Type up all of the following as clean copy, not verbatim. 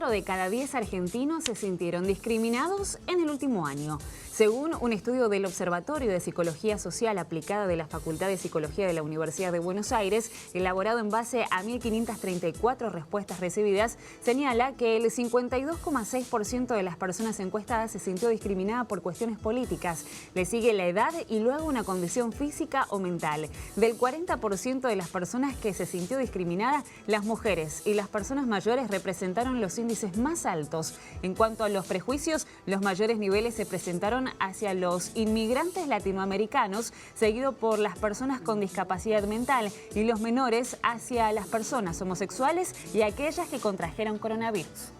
4 de cada 10 argentinos se sintieron discriminados en el último año. Según un estudio del Observatorio de Psicología Social Aplicada de la Facultad de Psicología de la Universidad de Buenos Aires, elaborado en base a 1.534 respuestas recibidas, señala que el 52,6% de las personas encuestadas se sintió discriminada por cuestiones políticas. Le sigue la edad y luego una condición física o mental. Del 40% de las personas que se sintió discriminada, las mujeres y las personas mayores representaron los índices más altos. En cuanto a los prejuicios, los mayores niveles se presentaron hacia los inmigrantes latinoamericanos, seguido por las personas con discapacidad mental, y los menores hacia las personas homosexuales y aquellas que contrajeron coronavirus.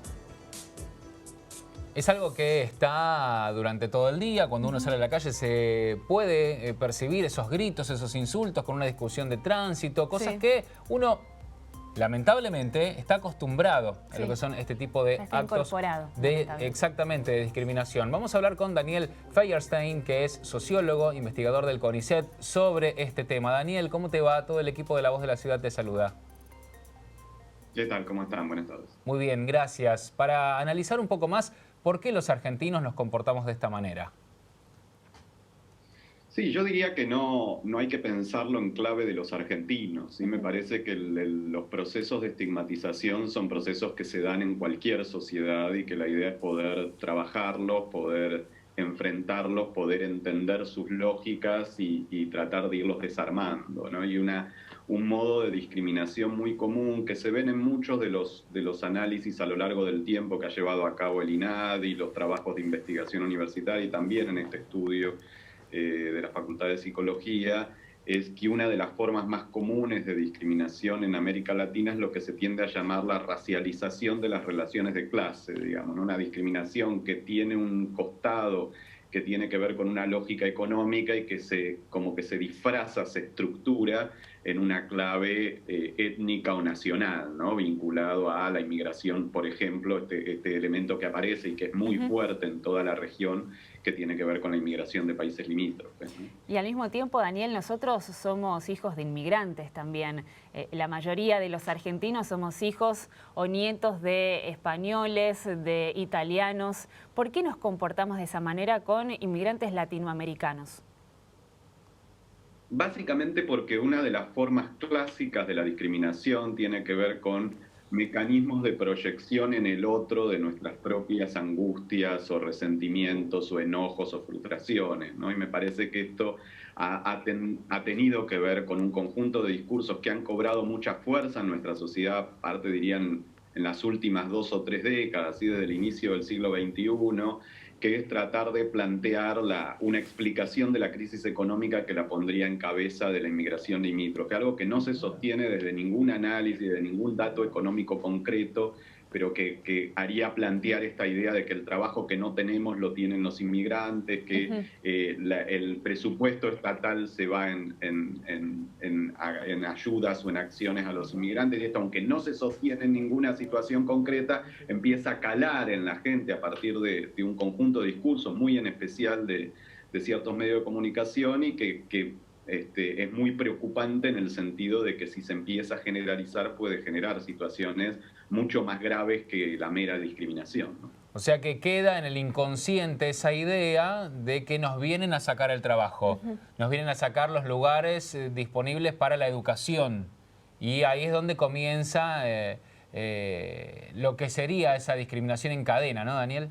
Es algo que está durante todo el día. Cuando uno sale a la calle se puede percibir esos gritos, esos insultos con una discusión de tránsito, cosas que uno lamentablemente está acostumbrado a lo que son este tipo de actos exactamente de discriminación. Vamos a hablar con Daniel Feierstein, que es sociólogo, investigador del CONICET, sobre este tema. Daniel, ¿cómo te va? Todo el equipo de La Voz de la Ciudad te saluda. ¿Qué tal? ¿Cómo están? Buenas tardes. Muy bien, gracias. Para analizar un poco más, ¿por qué los argentinos nos comportamos de esta manera? Sí, yo diría que no hay que pensarlo en clave de los argentinos. ¿Sí? Me parece que los procesos de estigmatización son procesos que se dan en cualquier sociedad y que la idea es poder trabajarlos, poder enfrentarlos, poder entender sus lógicas y tratar de irlos desarmando, ¿no? Y un modo de discriminación muy común que se ven en muchos de los análisis a lo largo del tiempo que ha llevado a cabo el INADI, los trabajos de investigación universitaria y también en este estudio de la Facultad de Psicología, es que una de las formas más comunes de discriminación en América Latina es lo que se tiende a llamar la racialización de las relaciones de clase, digamos, ¿no? Una discriminación que tiene un costado que tiene que ver con una lógica económica y que como que se disfraza, se estructura en una clave étnica o nacional, ¿no? Vinculado a la inmigración, por ejemplo, este elemento que aparece y que es muy fuerte en toda la región, que tiene que ver con la inmigración de países limítrofes, ¿no? Y al mismo tiempo, Daniel, nosotros somos hijos de inmigrantes también. La mayoría de los argentinos somos hijos o nietos de españoles, de italianos. ¿Por qué nos comportamos de esa manera con inmigrantes latinoamericanos? Básicamente porque una de las formas clásicas de la discriminación tiene que ver con mecanismos de proyección en el otro de nuestras propias angustias o resentimientos o enojos o frustraciones, ¿no? Y me parece que esto ha tenido que ver con un conjunto de discursos que han cobrado mucha fuerza en nuestra sociedad, parte dirían en las últimas 2 o 3 décadas, ¿sí? Desde el inicio del siglo XXI, que es tratar de plantear una explicación de la crisis económica que la pondría en cabeza de la inmigración limítrofe, algo que no se sostiene desde ningún análisis, de ningún dato económico concreto, pero que haría plantear esta idea de que el trabajo que no tenemos lo tienen los inmigrantes, que el presupuesto estatal se va en ayudas o en acciones a los inmigrantes, y esto, aunque no se sostiene en ninguna situación concreta, empieza a calar en la gente a partir de un conjunto de discursos, muy en especial de ciertos medios de comunicación, y que es muy preocupante en el sentido de que si se empieza a generalizar puede generar situaciones mucho más graves que la mera discriminación, ¿no? O sea que queda en el inconsciente esa idea de que nos vienen a sacar el trabajo, nos vienen a sacar los lugares disponibles para la educación, y ahí es donde comienza lo que sería esa discriminación en cadena, ¿no, Daniel?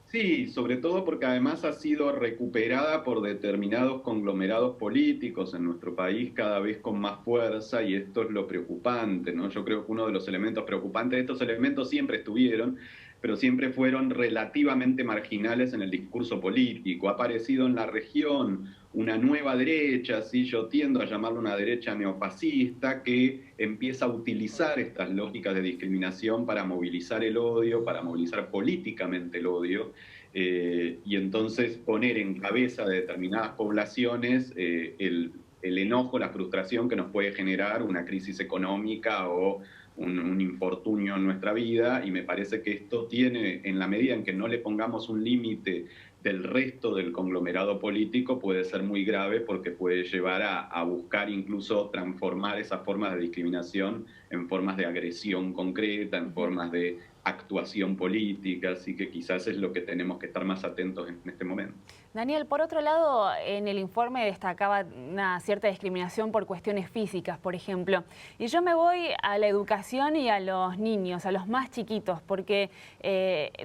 Sí, sobre todo porque además ha sido recuperada por determinados conglomerados políticos en nuestro país cada vez con más fuerza, y esto es lo preocupante, ¿no? Yo creo que uno de los elementos preocupantes, estos elementos siempre estuvieron, pero siempre fueron relativamente marginales en el discurso político. Ha aparecido en la región una nueva derecha, ¿sí? Yo tiendo a llamarla una derecha neofascista, que empieza a utilizar estas lógicas de discriminación para movilizar el odio, para movilizar políticamente el odio, y entonces poner en cabeza de determinadas poblaciones el enojo, la frustración que nos puede generar una crisis económica o un infortunio en nuestra vida. Y me parece que esto tiene, en la medida en que no le pongamos un límite del resto del conglomerado político puede ser muy grave porque puede llevar a buscar incluso transformar esas formas de discriminación en formas de agresión concreta, en formas de actuación política, así que quizás es lo que tenemos que estar más atentos en este momento. Daniel, por otro lado, en el informe destacaba una cierta discriminación por cuestiones físicas, por ejemplo. Y yo me voy a la educación y a los niños, a los más chiquitos, porque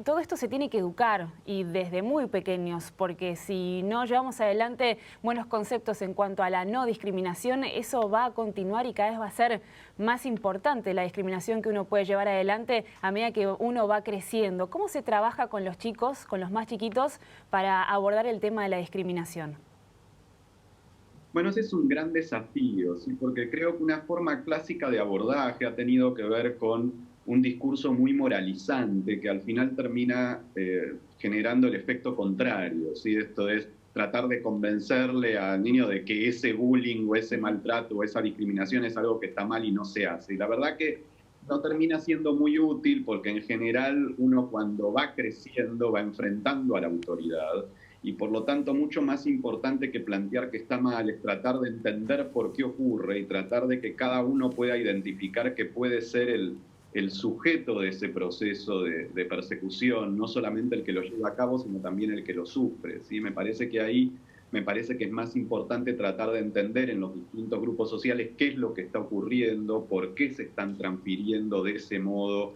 todo esto se tiene que educar y desde muy pequeños, porque si no llevamos adelante buenos conceptos en cuanto a la no discriminación, eso va a continuar y cada vez va a ser más importante la discriminación que uno puede llevar adelante a medida que uno va creciendo. ¿Cómo se trabaja con los chicos, con los más chiquitos, para abordar el tema de la discriminación? Bueno, ese es un gran desafío, ¿sí? Porque creo que una forma clásica de abordaje ha tenido que ver con un discurso muy moralizante que al final termina generando el efecto contrario, ¿sí? Esto es tratar de convencerle al niño de que ese bullying o ese maltrato o esa discriminación es algo que está mal y no se hace. Y la verdad que no termina siendo muy útil porque en general uno cuando va creciendo va enfrentando a la autoridad y por lo tanto mucho más importante que plantear que está mal es tratar de entender por qué ocurre y tratar de que cada uno pueda identificar que puede ser el sujeto de ese proceso de persecución, no solamente el que lo lleva a cabo, sino también el que lo sufre, ¿sí? Me parece que es más importante tratar de entender en los distintos grupos sociales qué es lo que está ocurriendo, por qué se están transfiriendo de ese modo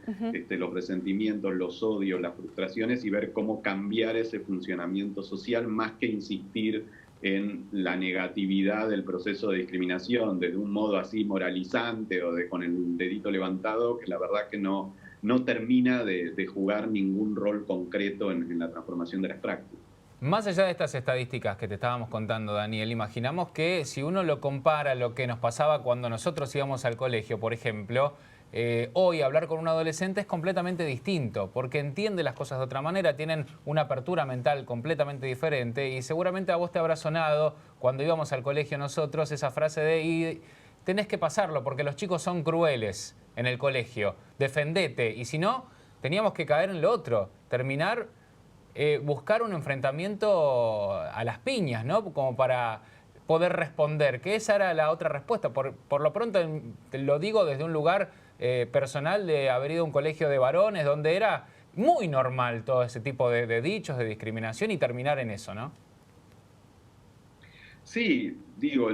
los resentimientos, los odios, las frustraciones y ver cómo cambiar ese funcionamiento social más que insistir en la negatividad del proceso de discriminación desde un modo así moralizante o con el dedito levantado, que la verdad que no termina de jugar ningún rol concreto en la transformación de las prácticas. Más allá de estas estadísticas que te estábamos contando, Daniel, imaginamos que si uno lo compara a lo que nos pasaba cuando nosotros íbamos al colegio, por ejemplo, hoy hablar con un adolescente es completamente distinto, porque entiende las cosas de otra manera, tienen una apertura mental completamente diferente y seguramente a vos te habrá sonado cuando íbamos al colegio nosotros esa frase de y tenés que pasarlo porque los chicos son crueles en el colegio, defendete, y si no, teníamos que caer en lo otro, terminar... buscar un enfrentamiento a las piñas, ¿no? Como para poder responder, que esa era la otra respuesta. Por lo pronto, te lo digo desde un lugar personal de haber ido a un colegio de varones donde era muy normal todo ese tipo de dichos, de discriminación y terminar en eso, ¿no? Sí, digo,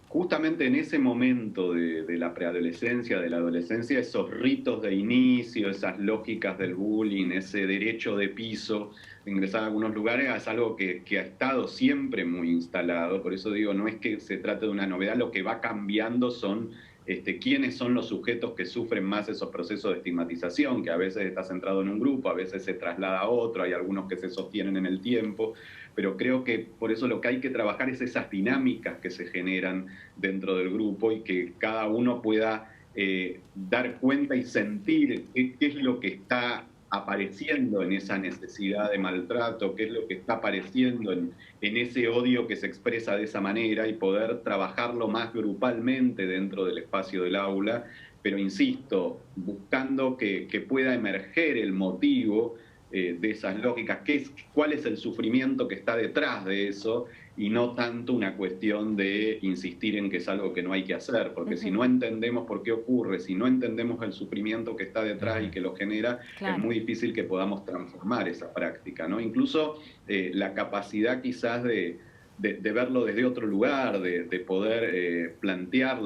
justamente en ese momento de la preadolescencia, de la adolescencia, esos ritos de inicio, esas lógicas del bullying, ese derecho de piso de ingresar a algunos lugares, es algo que ha estado siempre muy instalado. Por eso digo, no es que se trate de una novedad, lo que va cambiando son quiénes son los sujetos que sufren más esos procesos de estigmatización, que a veces está centrado en un grupo, a veces se traslada a otro, hay algunos que se sostienen en el tiempo, pero creo que por eso lo que hay que trabajar es esas dinámicas que se generan dentro del grupo y que cada uno pueda dar cuenta y sentir qué es lo que está apareciendo en esa necesidad de maltrato, qué es lo que está apareciendo en ese odio que se expresa de esa manera y poder trabajarlo más grupalmente dentro del espacio del aula, pero insisto, buscando que pueda emerger el motivo de esas lógicas, cuál es el sufrimiento que está detrás de eso y no tanto una cuestión de insistir en que es algo que no hay que hacer, porque si no entendemos por qué ocurre, si no entendemos el sufrimiento que está detrás y que lo genera, claro, es muy difícil que podamos transformar esa práctica, ¿no? Incluso la capacidad quizás de verlo desde otro lugar, de poder plantear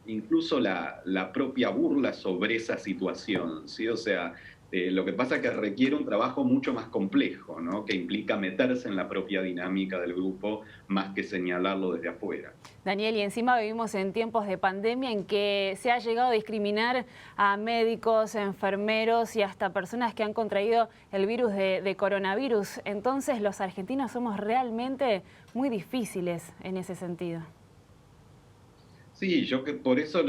incluso la propia burla sobre esa situación, ¿sí? O sea, lo que pasa es que requiere un trabajo mucho más complejo, ¿no? Que implica meterse en la propia dinámica del grupo más que señalarlo desde afuera. Daniel, y encima vivimos en tiempos de pandemia en que se ha llegado a discriminar a médicos, enfermeros y hasta personas que han contraído el virus de coronavirus. Entonces los argentinos somos realmente muy difíciles en ese sentido. Sí, por eso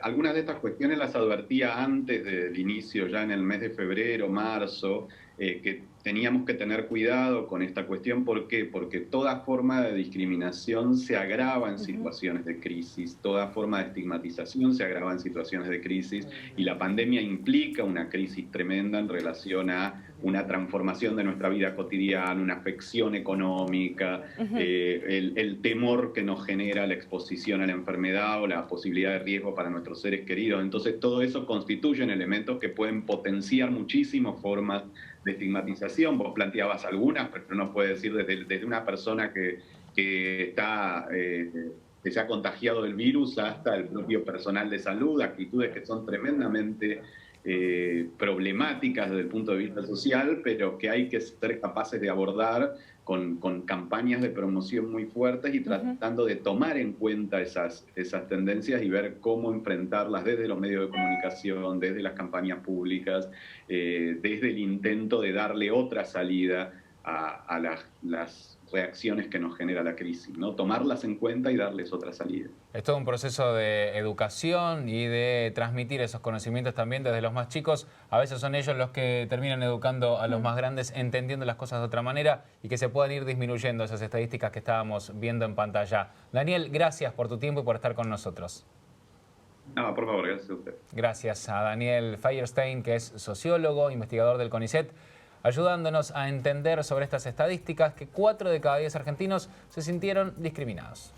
algunas de estas cuestiones las advertía antes del inicio, ya en el mes de febrero, marzo, que teníamos que tener cuidado con esta cuestión. ¿Por qué? Porque toda forma de discriminación se agrava en situaciones de crisis, toda forma de estigmatización se agrava en situaciones de crisis, y la pandemia implica una crisis tremenda en relación a una transformación de nuestra vida cotidiana, una afección económica, el temor que nos genera la exposición a la enfermedad o la posibilidad de riesgo para nuestros seres queridos. Entonces, todo eso constituyen elementos que pueden potenciar muchísimas formas de estigmatización. Vos planteabas algunas, pero uno puede decir desde una persona que está... que se ha contagiado del virus hasta el propio personal de salud, actitudes que son tremendamente problemáticas desde el punto de vista social, pero que hay que ser capaces de abordar con campañas de promoción muy fuertes y tratando de tomar en cuenta esas tendencias y ver cómo enfrentarlas desde los medios de comunicación, desde las campañas públicas, desde el intento de darle otra salida a las reacciones que nos genera la crisis, ¿no? Tomarlas en cuenta y darles otra salida. Es todo un proceso de educación y de transmitir esos conocimientos también desde los más chicos. A veces son ellos los que terminan educando a los más grandes, entendiendo las cosas de otra manera y que se puedan ir disminuyendo esas estadísticas que estábamos viendo en pantalla. Daniel, gracias por tu tiempo y por estar con nosotros. No, por favor, gracias a usted. Gracias a Daniel Feierstein, que es sociólogo, investigador del CONICET, ayudándonos a entender sobre estas estadísticas que 4 de cada 10 argentinos se sintieron discriminados.